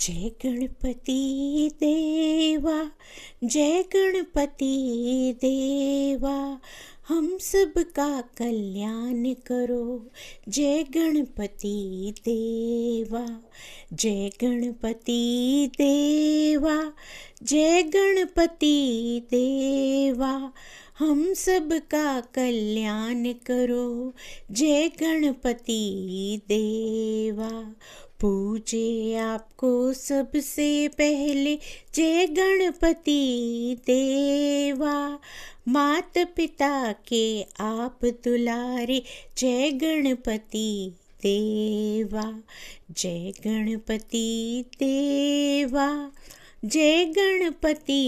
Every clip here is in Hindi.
जय गणपति देवा, जय गणपति देवा, हम सब का कल्याण करो। जय गणपति देवा, जय गणपति देवा, जय गणपति देवा, हम सब का कल्याण करो। जय गणपति देवा, पूजे आपको सबसे पहले जय गणपति देवा, मात पिता के आप दुलारे जय गणपति देवा। जय गणपति देवा, जय गणपति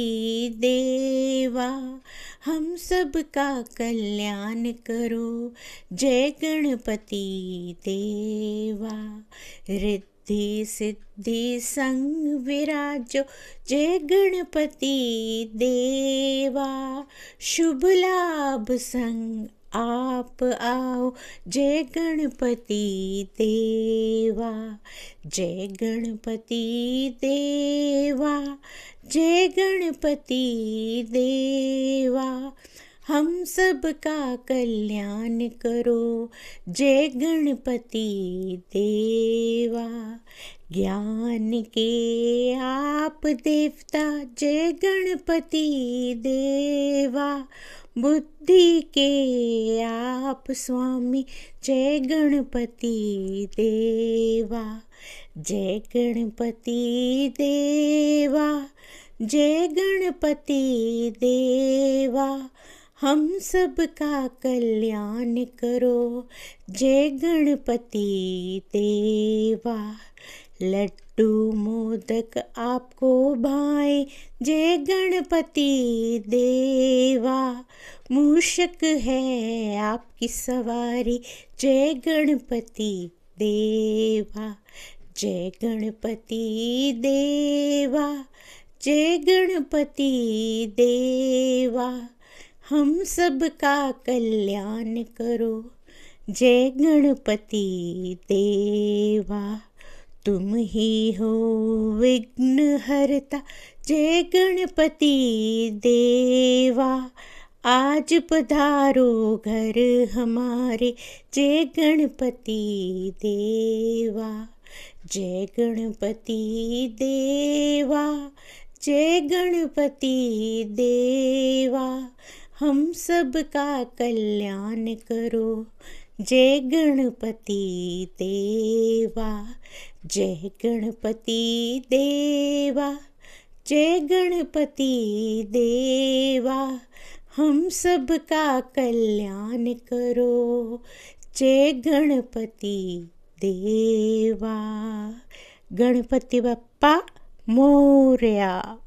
देवा, हम सब का कल्याण करो। जय गणपति देवा, रिद्धि सिद्धि संग विराजो जय गणपति देवा, शुभ लाभ संग आप आओ जय गणपति देवा। जय गणपति देवा, जय गणपति देवा, हम सब का कल्याण करो। जय गणपति देवा, ज्ञान के आप देवता जय गणपति देवा, बुद्धि के आप स्वामी जय गणपति देवा। जय गणपति देवा, जय गणपति देवा, हम सब का कल्याण करो। जय गणपति देवा, लड्डू मोदक आपको भाए जय गणपति देवा, मूषक है आपकी सवारी जय गणपति देवा। जय गणपति देवा, जय गणपति देवा, हम सब का कल्याण करो। जय गणपति देवा, तुम ही हो विघ्न हरता जय गणपति देवा, आज पधारो घर हमारे जय गणपति देवा। जय गणपति देवा, जय गणपति देवा, हम सब का कल्याण करो। जय गणपति देवा, जय गणपति देवा, जय गणपति देवा, हम सब का कल्याण करो। जय गणपति देवा। गणपति बप्पा मोरया।